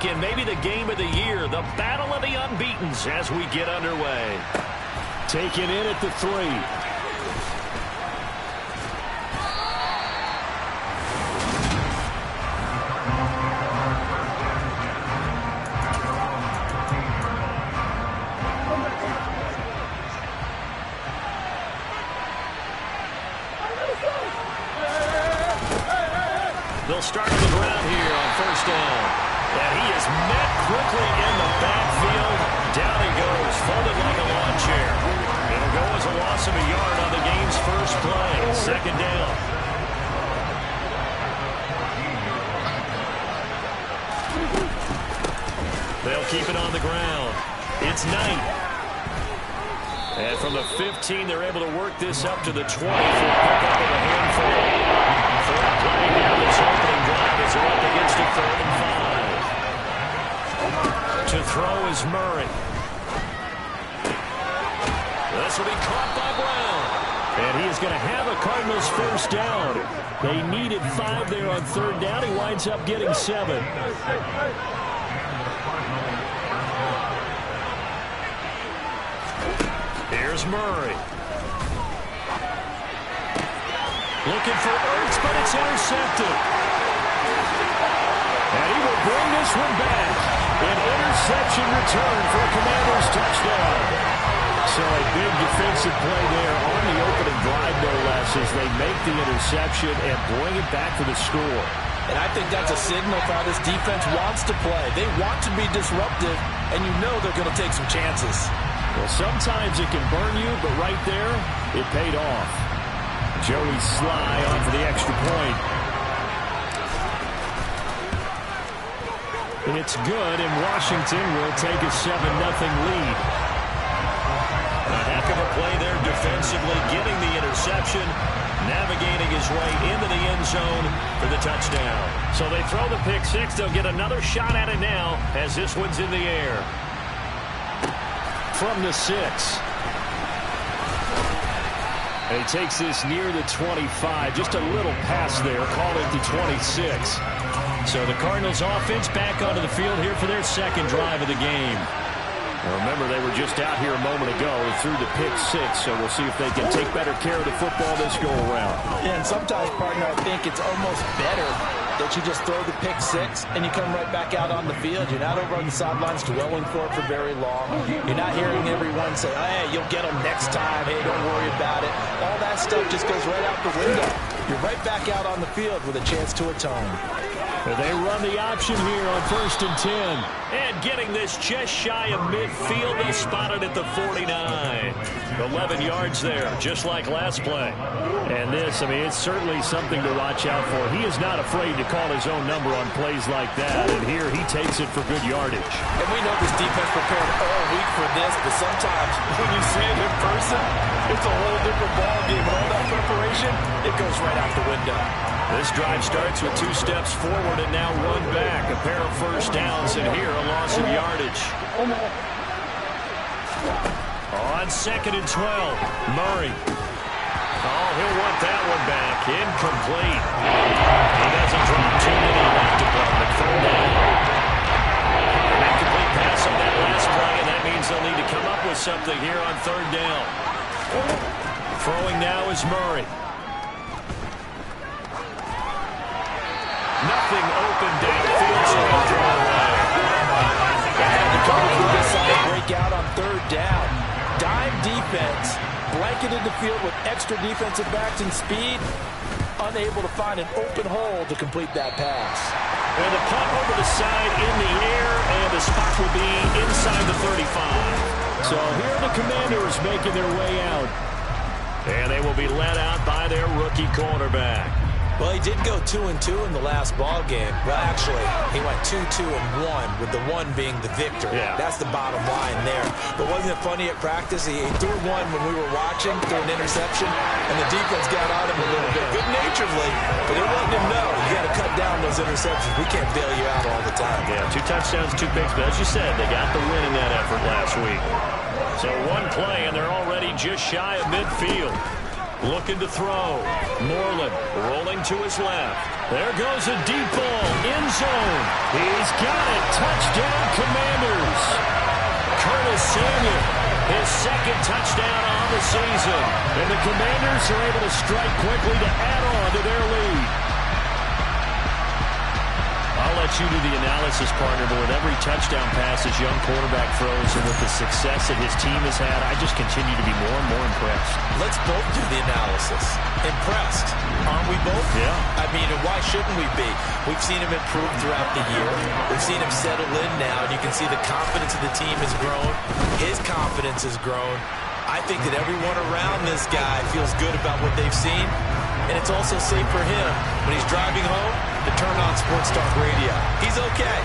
week and maybe the game of the year, the battle of the unbeatens as we get underway. Taken in at the 3. They'll start on the ground here on first down. And he is met quickly in the backfield. Down he goes, folded like a lawn chair. It'll go as a loss of a yard on the game's first play. Second down. They'll keep it on the ground. It's Knight. And from the 15, they're able to work this up to the 20 for a pickup of a handful. Third play now, this opening drive as they're up against a 3rd and 5. To throw is Murray. This will be caught by Brown. And he is going to have a Cardinals first down. They needed 5 there on 3rd down. He winds up getting 7. Here's Murray. Looking for Ertz, but it's intercepted. And he will bring this one back. An interception return for a Commanders touchdown. So a big defensive play there on the opening drive, no less, as they make the interception and bring it back for the score. And I think that's a signal for how this defense wants to play. They want to be disruptive, and you know they're going to take some chances. Well, sometimes it can burn you, but right there, it paid off. Joey Sly on for the extra point. It's good, and Washington will take a 7-0 lead. A heck of a play there defensively, getting the interception, navigating his way into the end zone for the touchdown. So they throw the pick 6. They'll get another shot at it now as this one's in the air. From the 6. And he takes this near the 25. Just a little pass there. Called it the 26. So the Cardinals offense back onto the field here for their second drive of the game. Now remember, they were just out here a moment ago. They threw the pick 6, so we'll see if they can take better care of the football this go-around. Yeah, and sometimes, partner, I think it's almost better that you just throw the pick 6 and you come right back out on the field. You're not over on the sidelines dwelling for it for very long. You're not hearing everyone say, hey, you'll get them next time. Hey, don't worry about it. All that stuff just goes right out the window. You're right back out on the field with a chance to atone. They run the option here on 1st and 10. And getting this just shy of midfield, they spotted at the 49. 11 yards there, just like last play. And this, I mean, it's certainly something to watch out for. He is not afraid to call his own number on plays like that. And here he takes it for good yardage. And we know this defense prepared all week for this, but sometimes when you see it in person, it's a whole different ballgame. And all that preparation, it goes right out the window. This drive starts with 2 steps forward and now 1 back. A pair of first downs, and here a loss of yardage. On 2nd and 12, Murray. Oh, he'll want that one back. Incomplete. He doesn't drop too many in that department. 3rd down. An incomplete pass on that last play, and that means they'll need to come up with something here on 3rd down. Throwing now is Murray. Nothing open downfield, so he'll draw away. And the Cardinals will decide to break out on 3rd down. Dime defense, blanketed the field with extra defensive backs and speed, unable to find an open hole to complete that pass. And the punt over the side in the air, and the spot will be inside the 35. So here are the Commanders making their way out. And they will be led out by their rookie cornerback. Well, he did go 2-2 in the last ball game. Well, actually, he went 2-2-1, with the 1 being the victor. Yeah. That's the bottom line there. But wasn't it funny at practice? He threw 1 when we were watching, threw an interception, and the defense got on him a little bit, good-naturedly, but they're letting him know, you got to cut down those interceptions. We can't bail you out all the time. Yeah, 2 touchdowns, 2 picks, but as you said, they got the win in that effort last week. So 1 play, and they're already just shy of midfield. Looking to throw. Moreland rolling to his left. There goes a deep ball. End zone. He's got it. Touchdown, Commanders. Curtis Samuel, his second touchdown on the season. And the Commanders are able to strike quickly to add on to their lead. I'll let you do the analysis, partner, but with every touchdown pass his young quarterback throws and with the success that his team has had, I just continue to be more and more impressed. Let's both do the analysis. Impressed. Aren't we both? Yeah. I mean, and why shouldn't we be? We've seen him improve throughout the year. We've seen him settle in now, and you can see the confidence of the team has grown. His confidence has grown. I think that everyone around this guy feels good about what they've seen, and it's also safe for him when he's driving home to turn on Sports Talk Radio. He's okay.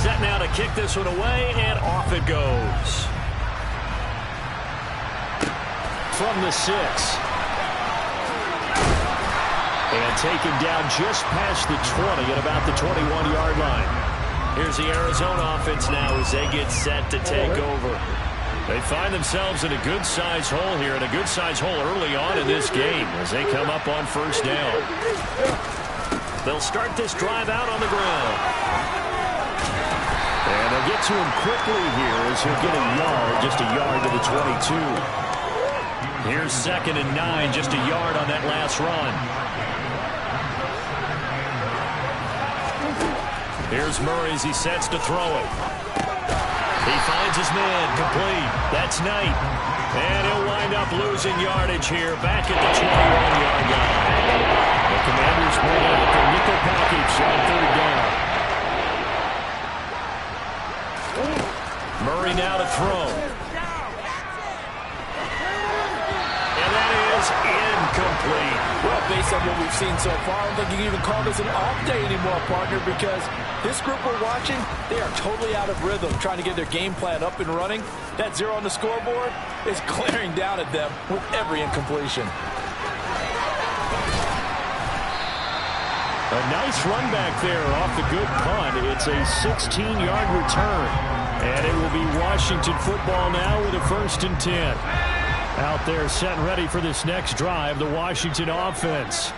Set now to kick this one away, and off it goes. From the 6. And taken down just past the 20 at about the 21-yard line. Here's the Arizona offense now as they get set to take over. They find themselves in a good-sized hole here, and a good-sized hole early on in this game as they come up on first down. They'll start this drive out on the ground. And they'll get to him quickly here as he'll get a yard, just a yard to the 22. Here's 2nd and 9, just a yard on that last run. Here's Murray as he sets to throw it. He finds his man, complete. That's Knight. And he'll wind up losing yardage here, back at the 21-yard line. The Commanders bring out the nickel package on 3rd down. Murray now to throw. And that is incomplete. Well, based on what we've seen so far, I don't think you can even call this an off day anymore, partner, because this group we're watching, they are totally out of rhythm, trying to get their game plan up and running. That 0 on the scoreboard is glaring down at them with every incompletion. A nice run back there off the good punt. It's a 16-yard return. And it will be Washington football now with a 1st and 10. Out there set and ready for this next drive, the Washington offense.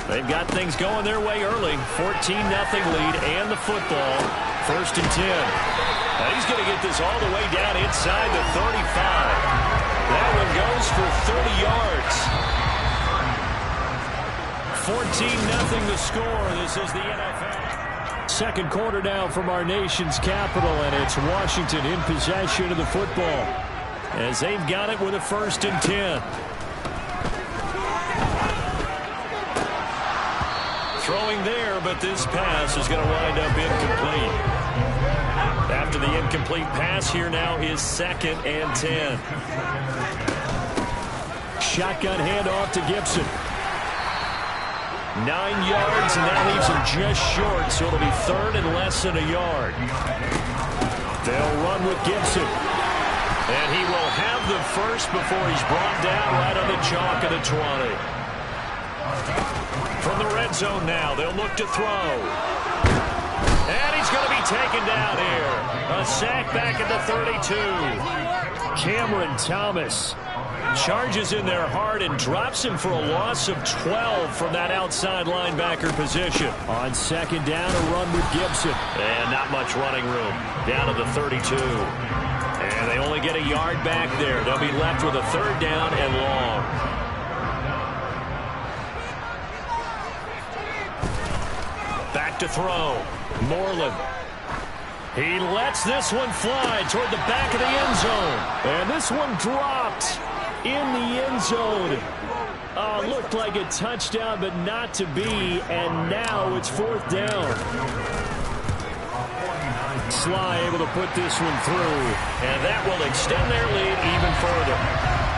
They've got things going their way early. 14-0 lead and the football. 1st and 10. Now he's going to get this all the way down inside the 35. That one goes for 30 yards. 14-0 the score. This is the NFL. Second quarter now from our nation's capital, and it's Washington in possession of the football as they've got it with a 1st and 10. Throwing there, but this pass is going to wind up incomplete. After the incomplete pass, here now is 2nd and 10. Shotgun handoff to Gibson. 9 yards, and that leaves him just short, so it'll be 3rd and less than a yard. They'll run with Gibson. And he will have the first before he's brought down right on the chalk of the 20. From the red zone now, they'll look to throw. And he's going to be taken down here. A sack back at the 32. Cameron Thomas charges in there hard and drops him for a loss of 12 from that outside linebacker position. On 2nd down, a run with Gibson. And not much running room. Down to the 32. And they only get a yard back there. They'll be left with a 3rd down and long. Back to throw. Moreland. He lets this one fly toward the back of the end zone. And this one dropped in the end zone. Looked like a touchdown, but not to be. And now it's 4th down. Sly able to put this one through, and that will extend their lead even further.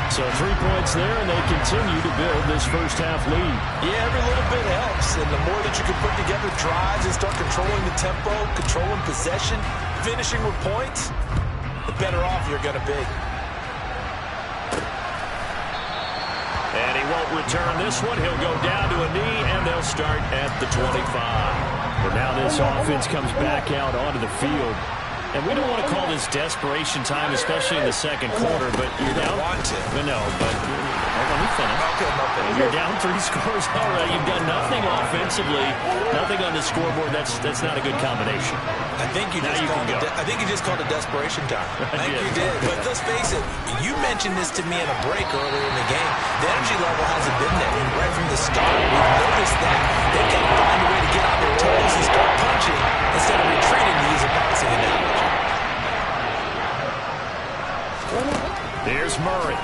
So 3 points there, and they continue to build this first half lead. Yeah, every little bit helps, and the more that you can put together drives and start controlling the tempo, controlling possession, finishing with points, the better off you're going to be. And he won't return this one. He'll go down to a knee, and they'll start at the 25. But now this offense comes back out onto the field. And we don't want to call this desperation time, especially in the second quarter, but you're down. Want to. But no, but let me finish. Okay. You're down 3 scores already. You've done nothing offensively, nothing on the scoreboard. That's not a good combination. I think you just called it desperation time. I think you did. But let's face it, you mentioned this to me in a break earlier in the game. The energy level hasn't been there. Right from the start, we've noticed that. They've got to find a way to get on their toes and start punching instead of retreating to use a boxing analogy. Here's Murray.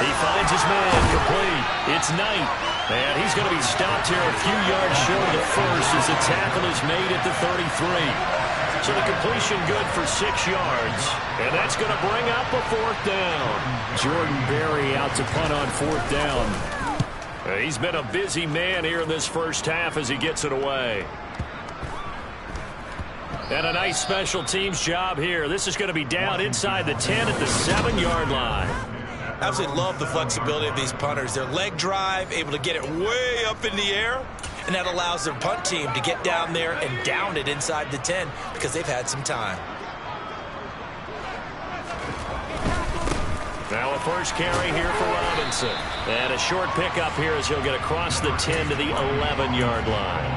He finds his man complete. It's Knight. And he's going to be stopped here a few yards short of the first as the tackle is made at the 33. So the completion good for 6 yards. And that's going to bring up a 4th down. Jordan Berry out to punt on 4th down. He's been a busy man here in this first half as he gets it away. And a nice special teams job here. This is going to be down inside the 10 at the 7-yard line. Absolutely love the flexibility of these punters. Their leg drive, able to get it way up in the air, and that allows their punt team to get down there and down it inside the 10 because they've had some time. Now a first carry here for Robinson. And a short pickup here as he'll get across the 10 to the 11-yard line.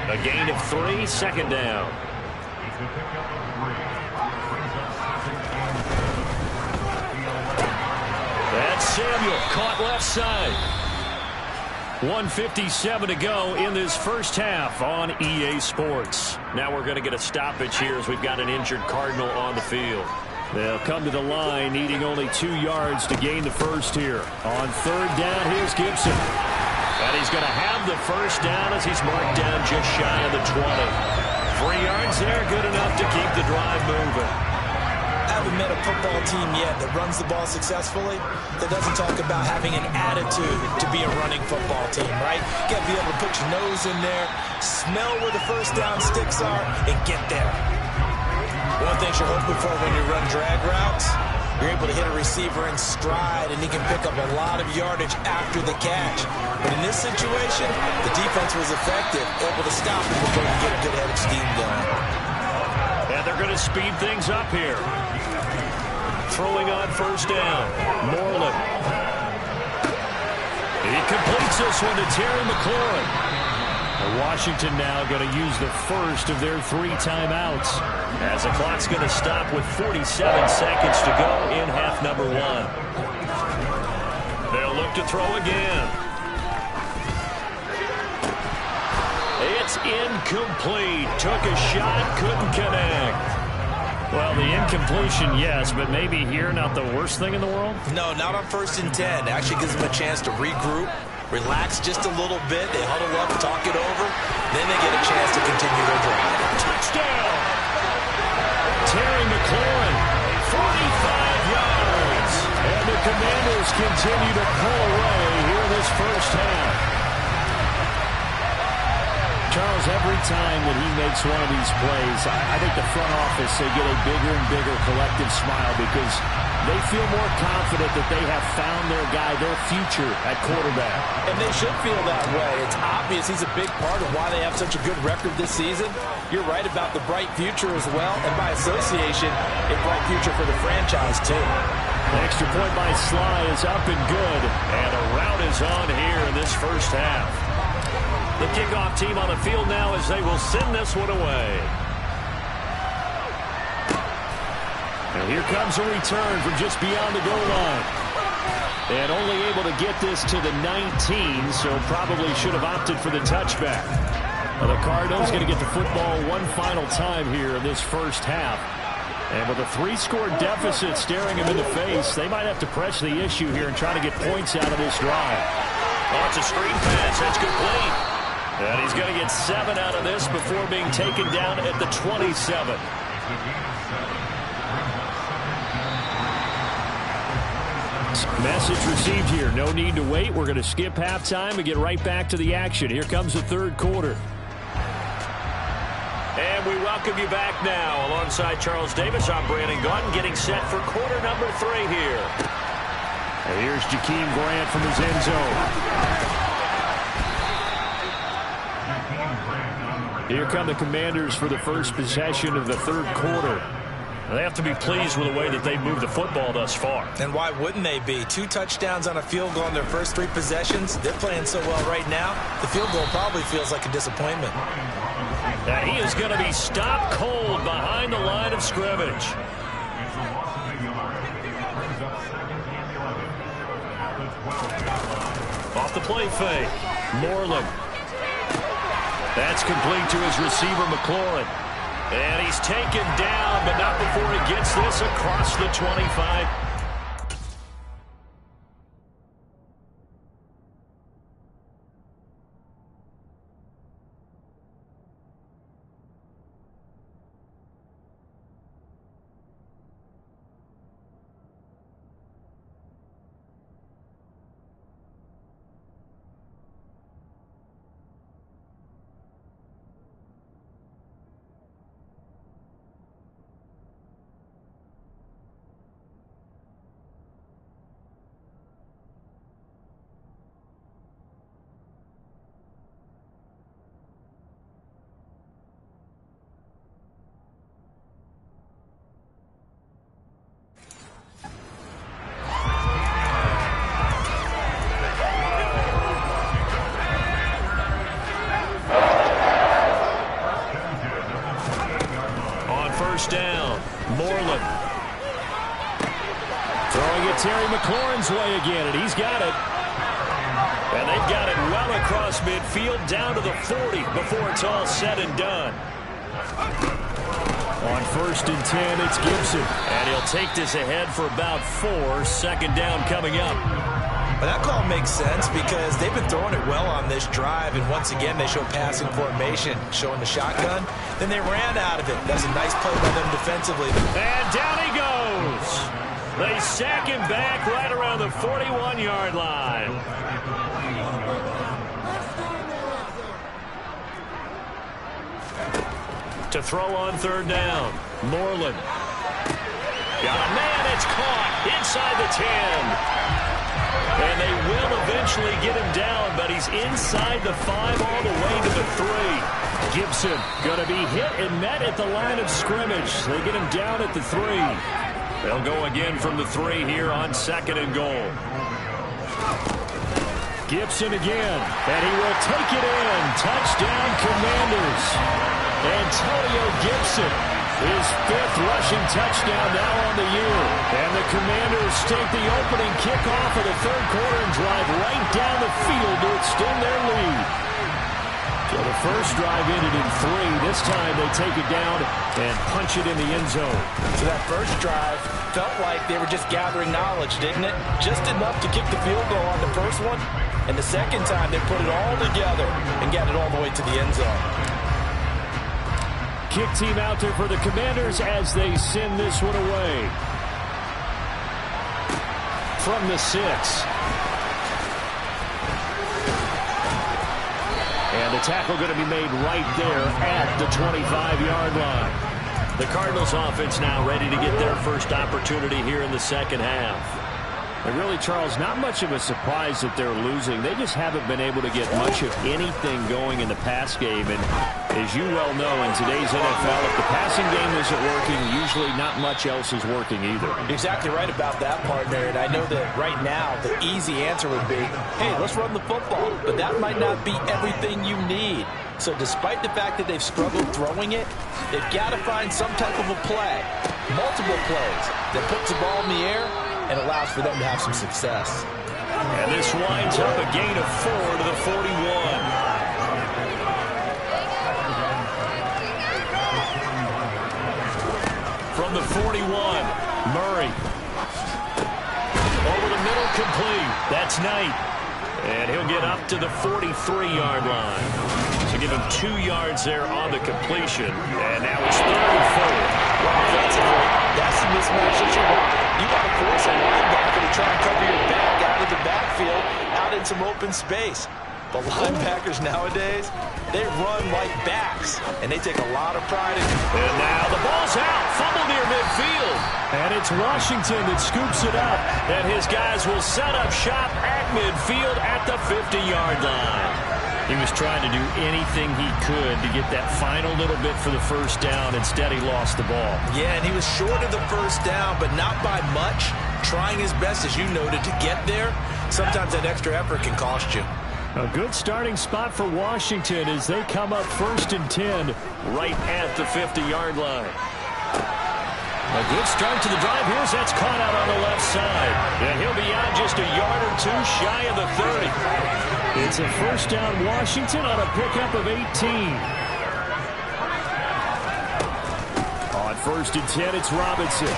A gain of 3, 2nd down. That's Samuel, caught left side. 1:57 to go in this first half on EA Sports. Now we're going to get a stoppage here as we've got an injured Cardinal on the field. They'll come to the line, needing only 2 yards to gain the first here. On 3rd down, here's Gibson. And he's going to have the first down as he's marked down just shy of the 20. 3 yards there, good enough to keep the drive moving. I haven't met a football team yet that runs the ball successfully that doesn't talk about having an attitude to be a running football team, right? You got to be able to put your nose in there, smell where the first down sticks are, and get there. One of the things you're hoping for when you run drag routes, you're able to hit a receiver in stride, and he can pick up a lot of yardage after the catch. But in this situation, the defense was effective, able to stop him before you get a good head of steam going. And they're going to speed things up here. Throwing on first down. Moreland. He completes this one to Terry McLaurin. Washington now going to use the first of their 3 timeouts as the clock's going to stop with 47 seconds to go in half number 1. They'll look to throw again. It's incomplete. Took a shot, couldn't connect. Well, the incompletion, yes, but maybe here not the worst thing in the world? No, not on 1st and 10. It actually gives them a chance to regroup, relax just a little bit. They huddle up, talk it over. Then they get a chance to continue their drive. Touchdown! Terry McLaurin, 45 yards. And the Commanders continue to pull away here in this first half. Charles, every time that he makes one of these plays, I think the front office, they get a bigger and bigger collective smile because they feel more confident that they have found their guy, their future at quarterback. And they should feel that way. It's obvious he's a big part of why they have such a good record this season. You're right about the bright future as well, and by association, a bright future for the franchise too. The extra point by Sly is up and good, and a rout is on here in this first half. The kickoff team on the field now as they will send this one away. And here comes a return from just beyond the goal line. And only able to get this to the 19, so probably should have opted for the touchback. Well, the Cardinals going to get the football one final time here in this first half. And with a 3-score deficit staring him in the face, they might have to press the issue here and try to get points out of this drive. Oh, it's a screen pass. That's complete. And he's going to get 7 out of this before being taken down at the 27. Message received here. No need to wait. We're going to skip halftime and get right back to the action. Here comes the third quarter. And we welcome you back now. Alongside Charles Davis, I'm Brandon Gaudin, getting set for quarter number 3 here. And here's Jakeem Grant from his end zone. Here come the Commanders for the first possession of the third quarter. They have to be pleased with the way that they've moved the football thus far. And why wouldn't they be? 2 touchdowns on a field goal in their first 3 possessions. They're playing so well right now, the field goal probably feels like a disappointment. And he is going to be stopped cold behind the line of scrimmage. Off the play fake. Moreland. That's complete to his receiver, McLaurin. And he's taken down, but not before he gets this across the 25. Down. Moreland. Throwing it Terry McLaurin's way again, and he's got it. And they've got it well across midfield, down to the 40 before it's all said and done. On 1st and 10, it's Gibson. And he'll take this ahead for about 4. Second down coming up. But that call makes sense because they've been throwing it well on this drive, and once again they show passing formation, showing the shotgun. Then they ran out of it. That's a nice play by them defensively. And down he goes. They sack him back right around the 41-yard line. To throw on 3rd down, Moreland. Got a man, it's caught inside the 10. And they will eventually get him down, but he's inside the 5 all the way to the 3. Gibson going to be hit and met at the line of scrimmage. They get him down at the 3. They'll go again from the 3 here on 2nd and goal. Gibson again, and he will take it in. Touchdown, Commanders. Antonio Gibson, his 5th rushing touchdown now on the year. And the Commanders take the opening kickoff of the 3rd quarter and drive right down the field to extend their lead. So the first drive ended in 3. This time they take it down and punch it in the end zone. So that first drive felt like they were just gathering knowledge, didn't it? Just enough to kick the field goal on the first one. And the second time they put it all together and got it all the way to the end zone. Kick team out there for the Commanders as they send this one away. From the 6. And the tackle going to be made right there at the 25-yard line. The Cardinals offense now ready to get their first opportunity here in the second half. And really, Charles, not much of a surprise that they're losing. They just haven't been able to get much of anything going in the pass game. And as you well know, in today's NFL, if the passing game isn't working, usually not much else is working either. Exactly right about that, partner. And I know that right now the easy answer would be, hey, let's run the football. But that might not be everything you need. So despite the fact that they've struggled throwing it, they've got to find some type of a play, multiple plays, that puts the ball in the air and allows for them to have some success. And this winds up a gain of 4 to the 41. From the 41, Murray. Over the middle, complete. That's Knight. And he'll get up to the 43-yard line. So give him 2 yards there on the completion. And now it's 3rd and 4. Well, offensively, that's the mismatch that you want. You got to force a linebacker to try and cover your back out of the backfield, out in some open space. The linebackers nowadays, they run like backs, and they take a lot of pride in it. And now the ball's out, fumble near midfield. And it's Washington that scoops it up. And his guys will set up shop at midfield at the 50-yard line. He was trying to do anything he could to get that final little bit for the first down. Instead, he lost the ball. Yeah, and he was short of the first down, but not by much. Trying his best, as you noted, to get there. Sometimes that extra effort can cost you. A good starting spot for Washington as they come up 1st and 10 right at the 50-yard line. A good start to the drive. Here's that's caught out on the left side. And he'll be out just a yard or two shy of the 30. It's a first down Washington on a pickup of 18. On 1st and 10, it's Robinson.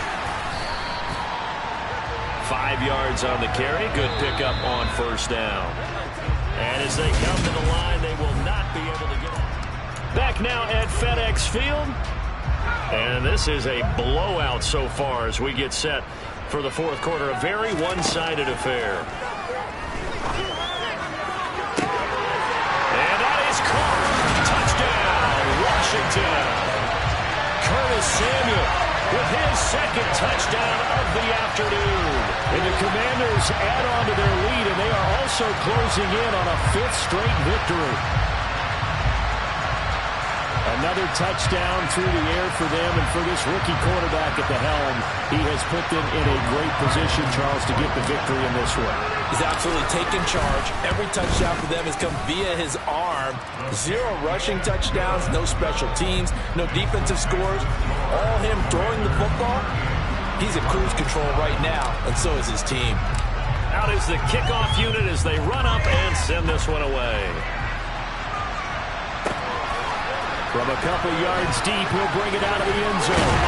5 yards on the carry. Good pickup on first down. And as they come to the line, they will not be able to get it. Back now at FedEx Field. And this is a blowout so far as we get set for the fourth quarter. A very one-sided affair. And that is caught. Touchdown, Washington. Curtis Samuel with his second touchdown of the afternoon. And the Commanders add on to their lead, and they are also closing in on a 5th straight victory. Another touchdown through the air for them, and for this rookie quarterback at the helm, he has put them in a great position, Charles, to get the victory in this one. He's absolutely taken charge. Every touchdown for them has come via his arm. 0 rushing touchdowns, no special teams, no defensive scores. All him throwing the football. He's in cruise control right now, and so is his team. Out is the kickoff unit as they run up and send this one away. From a couple yards deep, he'll bring it out of the end zone.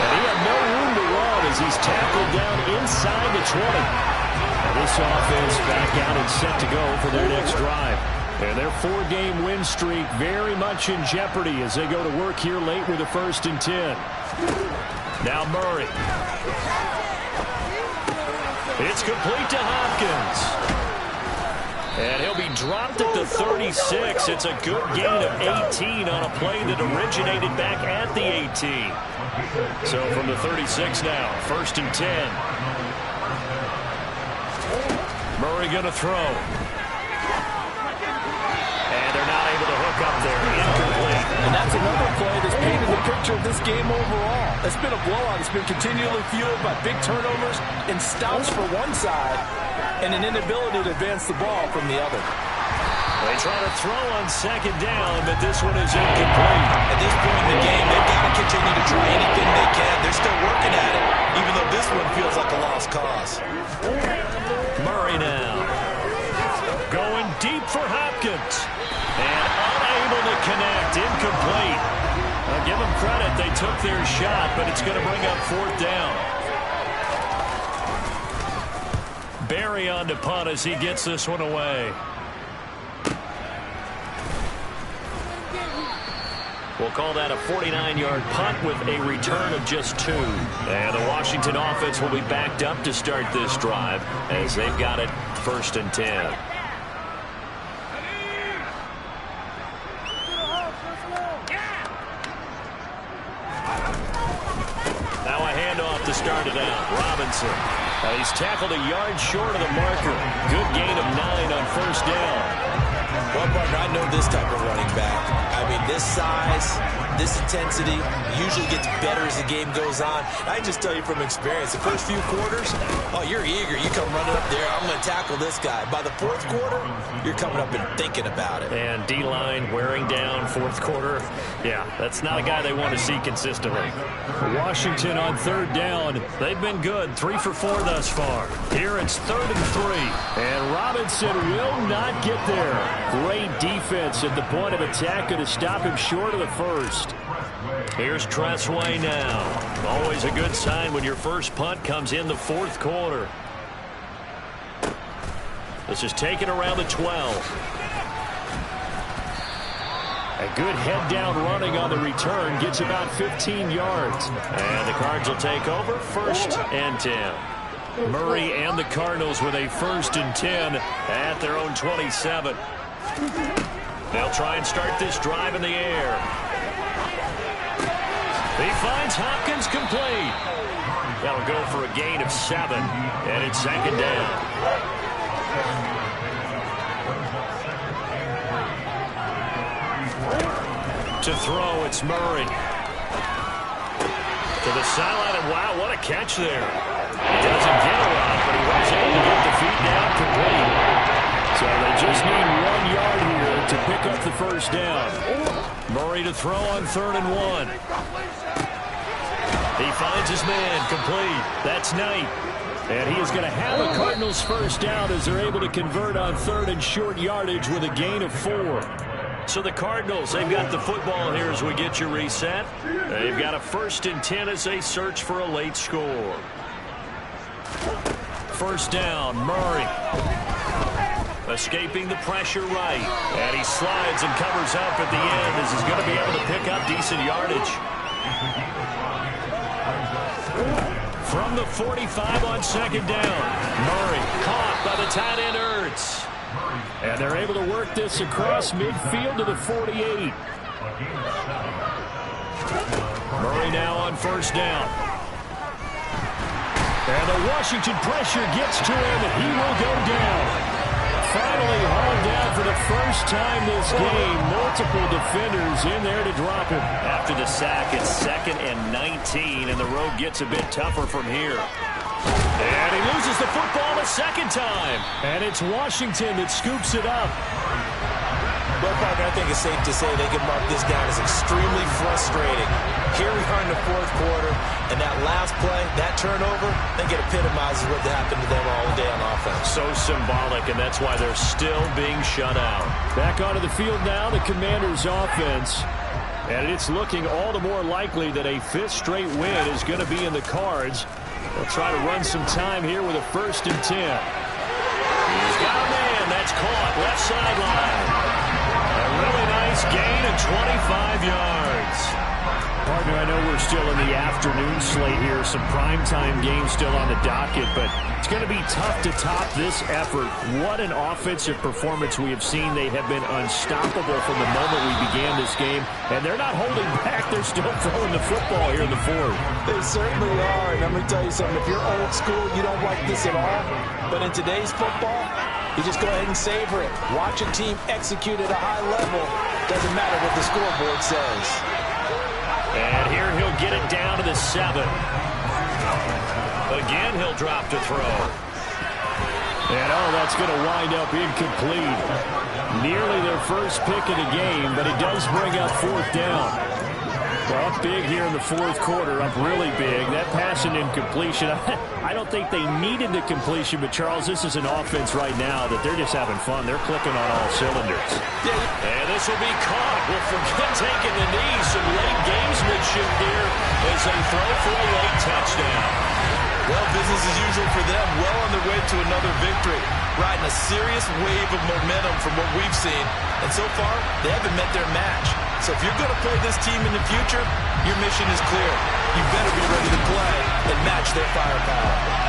And he had no room to run as he's tackled down inside the 20. And this offense back out and set to go for their next drive. And their 4-game win streak very much in jeopardy as they go to work here late with a 1st and 10. Now Murray. It's complete to Hopkins. And he'll be dropped at the 36. It's a good gain of 18 on a play that originated back at the 18. So from the 36 now, 1st and 10. Murray going to throw. And they're not able to hook up there. Incomplete. And that's another play that's painted the picture of this game overall. It's been a blowout. It's been continually fueled by big turnovers and stops for one side and an inability to advance the ball from the other. They try to throw on 2nd down, but this one is incomplete. At this point in the game, they've got to continue to try anything they can. They're still working at it, even though this one feels like a lost cause. Murray now. Going deep for Hopkins. And unable to connect. Incomplete. I'll give them credit. They took their shot, but it's going to bring up 4th down. Barry on to punt as he gets this one away. We'll call that a 49-yard punt with a return of just 2. And the Washington offense will be backed up to start this drive as they've got it 1st and 10. Now a handoff to start it out. Robinson. He's tackled a yard short of the marker. Good gain of 9 on 1st down. Well, partner, I know this type of running back. I mean, this size, this intensity usually gets better as the game goes on. I just tell you from experience, the first few quarters, oh, you're eager. You come running up there, I'm going to tackle this guy. By the 4th quarter, you're coming up and thinking about it. And D-line wearing down 4th quarter. Yeah, that's not a guy they want to see consistently. Washington on 3rd down. They've been good, 3 for 4 thus far. Here it's 3rd and 3. And Robinson will not get there. Great defense at the point of attack to stop him short of the 1st. Here's Tressway now. Always a good sign when your first punt comes in the 4th quarter. This is taken around the 12. A good head down running on the return. Gets about 15 yards. And the Cards will take over 1st and 10. Murray and the Cardinals with a 1st and 10 at their own 27. They'll try and start this drive in the air. He finds Hopkins complete. That'll go for a gain of 7, and it's 2nd down. To throw, it's Murray. To the sideline, and wow, what a catch there. He doesn't get a lot, but he was able to get the feet down complete. So they just need 1 yard here to pick up the first down. Murray to throw on 3rd and 1. He finds his man, complete. That's Knight. And he is going to have a Cardinals first down as they're able to convert on 3rd and short yardage with a gain of 4. So the Cardinals, they've got the football here as we get you reset. They've got a 1st and 10 as they search for a late score. First down, Murray. Escaping the pressure right. And he slides and covers up at the end as he's going to be able to pick up decent yardage. From the 45 on 2nd down. Murray caught by the tight end Ertz. And they're able to work this across midfield to the 48. Murray now on 1st down. And the Washington pressure gets to him, and he will go down. Finally hauled down for the first time this game. Multiple defenders in there to drop him. After the sack, it's 2nd and 19, and the road gets a bit tougher from here. And he loses the football a 2nd time. And it's Washington that scoops it up. Well, partner, I think it's safe to say they can mark this down as extremely frustrating. Here we are in the 4th quarter, and that last play, that turnover, I think it epitomizes what happened to them all day on offense. So symbolic, and that's why they're still being shut out. Back onto the field now, the Commanders' offense. And it's looking all the more likely that a 5th straight win is going to be in the cards. They'll try to run some time here with a 1st and 10. He's got a man. That's caught. Left sideline. A really nice gain of 25 yards. Partner, I know we're still in the afternoon slate here. Some primetime games still on the docket, but it's going to be tough to top this effort. What an offensive performance we have seen. They have been unstoppable from the moment we began this game, and they're not holding back. They're still throwing the football here in the 4th. They certainly are, and I'm going to tell you something. If you're old school, you don't like this at all. But in today's football, you just go ahead and savor it. Watch a team execute at a high level. Doesn't matter what the scoreboard says. And here he'll get it down to the 7. Again, he'll drop to throw. And, that's going to wind up incomplete. Nearly their first pick of the game, but it does bring up 4th down. Well, up big here in the 4th quarter, up really big. That pass and incompletion, I don't think they needed the completion, but, Charles, this is an offense right now that they're just having fun. They're clicking on all cylinders. And this will be caught. We'll forget taking the knee. Some late gamesmanship here as they throw for a late touchdown. Well, business as usual for them. Well on their way to another victory. Riding a serious wave of momentum from what we've seen. And so far, they haven't met their match. So if you're going to play this team in the future, your mission is clear. You better be ready to play and match their firepower.